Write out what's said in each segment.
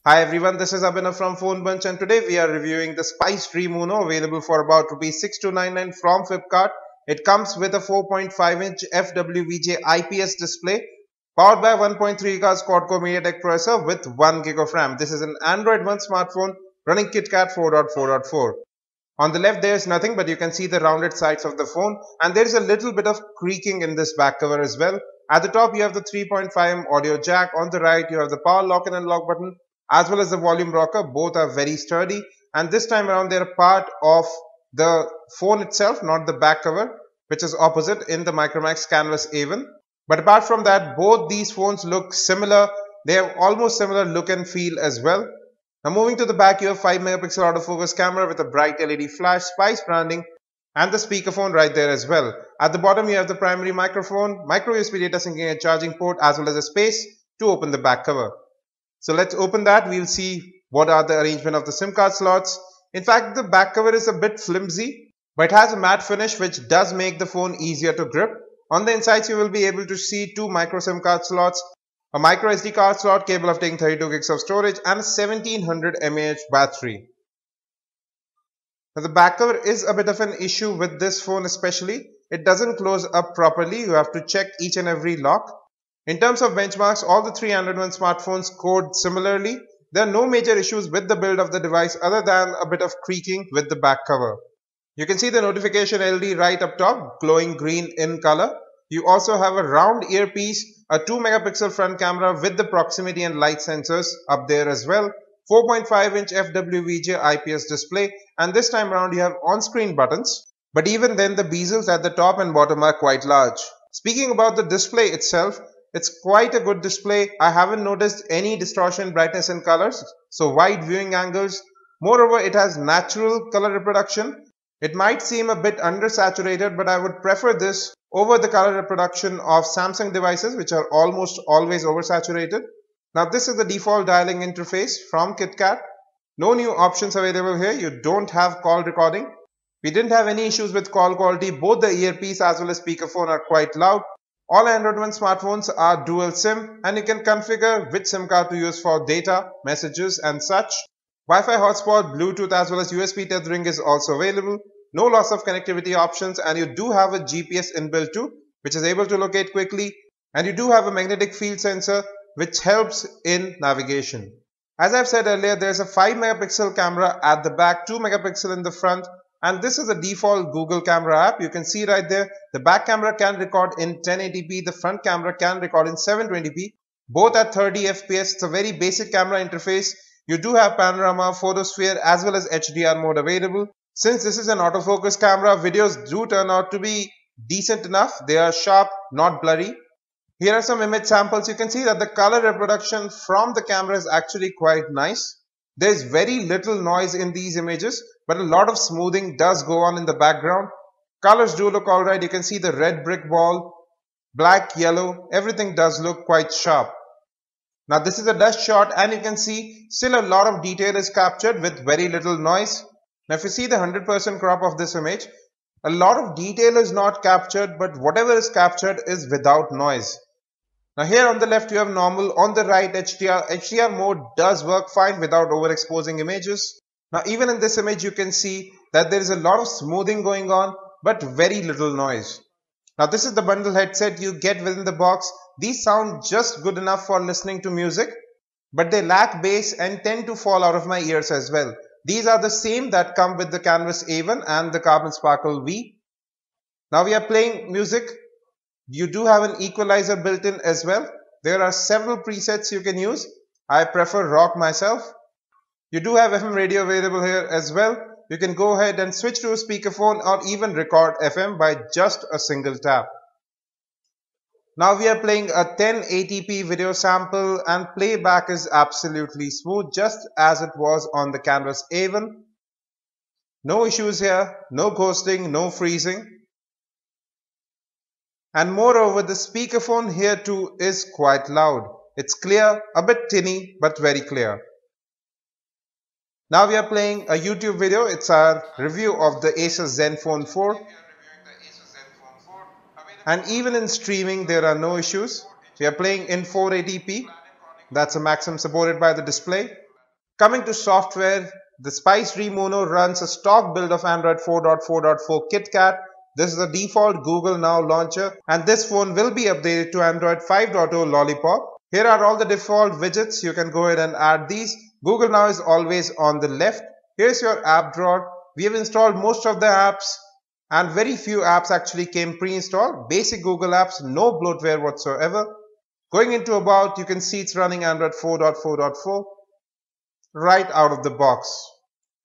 Hi everyone, this is Abhinav from Phone Bunch and today we are reviewing the Spice Dream Uno available for about Rs 6299 from Flipkart. It comes with a 4.5-inch WVGA IPS display powered by 1.3 GHz quad-core MediaTek processor with 1 GB of RAM. This is an Android One smartphone running KitKat 4.4.4. On the left there is nothing, but you can see the rounded sides of the phone and there is a little bit of creaking in this back cover as well. At the top you have the 3.5mm audio jack. On the right you have the power lock and unlock button as well as the volume rocker. Both are very sturdy and this time around they are part of the phone itself, not the back cover, which is opposite in the Micromax Canvas A1. But apart from that, both these phones look similar. They have almost similar look and feel as well. Now moving to the back, you have 5-megapixel autofocus camera with a bright LED flash, Spice branding and the speakerphone right there as well. At the bottom you have the primary microphone, micro USB data syncing and charging port as well as a space to open the back cover. So let's open that. We'll see what are the arrangement of the SIM card slots. In fact, the back cover is a bit flimsy, but it has a matte finish which does make the phone easier to grip. On the insides you will be able to see two micro SIM card slots, a micro SD card slot capable of taking 32 gigs of storage and a 1700 mAh battery. Now the back cover is a bit of an issue with this phone especially. It doesn't close up properly. You have to check each and every lock. In terms of benchmarks, all the three Android One smartphones code similarly. There are no major issues with the build of the device other than a bit of creaking with the back cover. You can see the notification LED right up top, glowing green in color. You also have a round earpiece, a 2-megapixel front camera with the proximity and light sensors up there as well, 4.5-inch WVGA IPS display, and this time around you have on-screen buttons. But even then the bezels at the top and bottom are quite large. Speaking about the display itself, it's quite a good display. I haven't noticed any distortion, brightness and colors, so wide viewing angles. Moreover, it has natural color reproduction. It might seem a bit undersaturated, but I would prefer this over the color reproduction of Samsung devices, which are almost always oversaturated. Now this is the default dialing interface from KitKat. No new options available here. You don't have call recording. We didn't have any issues with call quality. Both the earpiece as well as speakerphone are quite loud. All Android One smartphones are dual SIM and you can configure which SIM card to use for data, messages and such. Wi-Fi hotspot, Bluetooth as well as USB tethering is also available. No loss of connectivity options and you do have a GPS inbuilt too, which is able to locate quickly, and you do have a magnetic field sensor which helps in navigation. As I've said earlier, there's a 5-megapixel camera at the back, 2-megapixel in the front, and this is a default Google camera app. You can see right there, the back camera can record in 1080p, the front camera can record in 720p, both at 30 FPS. It's a very basic camera interface. You do have panorama, photosphere as well as HDR mode available. Since this is an autofocus camera, videos do turn out to be decent enough. They are sharp, not blurry. Here are some image samples. You can see that the color reproduction from the camera is actually quite nice. There is very little noise in these images, but a lot of smoothing does go on in the background. Colors do look alright. You can see the red brick wall, black, yellow, everything does look quite sharp. Now this is a dust shot and you can see still a lot of detail is captured with very little noise. Now if you see the 100% crop of this image, a lot of detail is not captured, but whatever is captured is without noise. Now here on the left you have normal, on the right HDR. HDR mode does work fine without overexposing images. Now even in this image you can see that there is a lot of smoothing going on but very little noise. Now this is the bundle headset you get within the box. These sound just good enough for listening to music, but they lack bass and tend to fall out of my ears as well. These are the same that come with the Canvas A1 and the Carbon Sparkle V. Now we are playing music. You do have an equalizer built in as well. There are several presets you can use. I prefer rock myself. You do have FM radio available here as well. You can go ahead and switch to a speakerphone or even record FM by just a single tap. Now we are playing a 1080p video sample and playback is absolutely smooth, just as it was on the Canvas A1. No issues here, no ghosting, no freezing. And moreover, the speakerphone here too is quite loud. It's clear, a bit tinny, but very clear. Now we are playing a YouTube video. It's our review of the Asus Zenfone 4. And even in streaming there are no issues. We are playing in 480p. That's a maximum supported by the display. Coming to software, the Spice Dream Uno runs a stock build of Android 4.4.4 KitKat. This is the default Google Now launcher, and this phone will be updated to Android 5.0 Lollipop. Here are all the default widgets. You can go ahead and add these. Google Now is always on the left. Here's your app drawer. We have installed most of the apps, and very few apps actually came pre-installed. Basic Google apps, no bloatware whatsoever. Going into About, you can see it's running Android 4.4.4 right out of the box.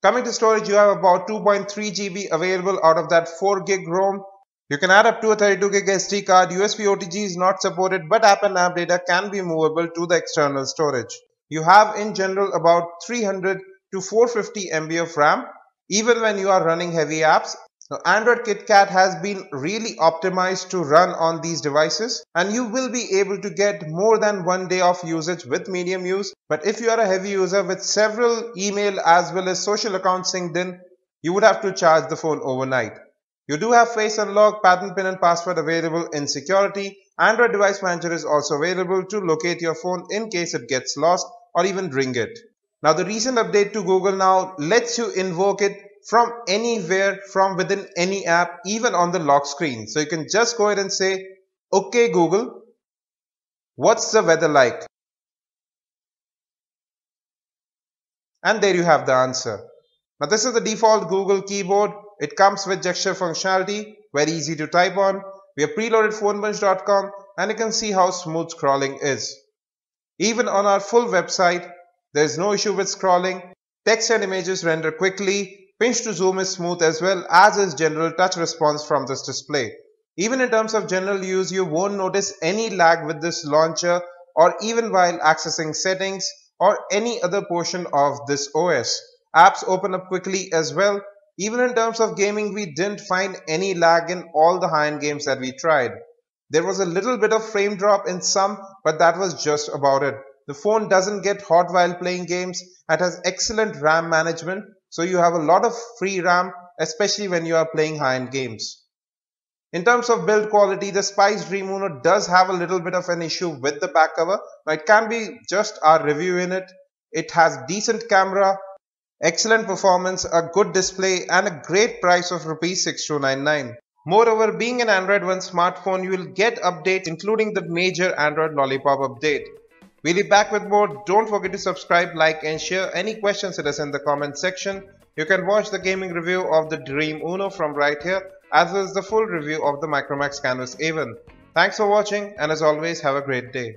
Coming to storage, you have about 2.3 GB available out of that 4 GB ROM. You can add up to a 32 GB SD card. USB OTG is not supported, but app and app data can be movable to the external storage. You have in general about 300 to 450 MB of RAM, even when you are running heavy apps. Now, Android KitKat has been really optimized to run on these devices, and you will be able to get more than 1 day of usage with medium use. But if you are a heavy user with several email as well as social accounts synced in, you would have to charge the phone overnight. You do have Face Unlock, pattern pin and password available in security. Android Device Manager is also available to locate your phone in case it gets lost or even ring it. Now, the recent update to Google Now lets you invoke it from anywhere, from within any app, even on the lock screen. So you can just go ahead and say, "Okay Google, what's the weather like?" And there you have the answer. Now, this is the default Google keyboard. It comes with gesture functionality, very easy to type on. We have preloaded phonebunch.com, and you can see how smooth scrolling is. Even on our full website, there is no issue with scrolling. Text and images render quickly. Pinch to zoom is smooth as well, as is general touch response from this display. Even in terms of general use, you won't notice any lag with this launcher, or even while accessing settings or any other portion of this OS. Apps open up quickly as well. Even in terms of gaming, we didn't find any lag in all the high-end games that we tried. There was a little bit of frame drop in some, but that was just about it. The phone doesn't get hot while playing games and has excellent RAM management, so you have a lot of free RAM, especially when you are playing high-end games. In terms of build quality, the Spice Dream Uno does have a little bit of an issue with the back cover. Now, it can be just our review in it. It has decent camera, excellent performance, a good display, and a great price of Rs 6299. Moreover, being an Android One smartphone, you will get updates including the major Android Lollipop update. We'll be back with more. Don't forget to subscribe, like and share. Any questions, hit us in the comment section. You can watch the gaming review of the Dream Uno from right here, as well as the full review of the Micromax Canvas A1. Thanks for watching, and as always, have a great day.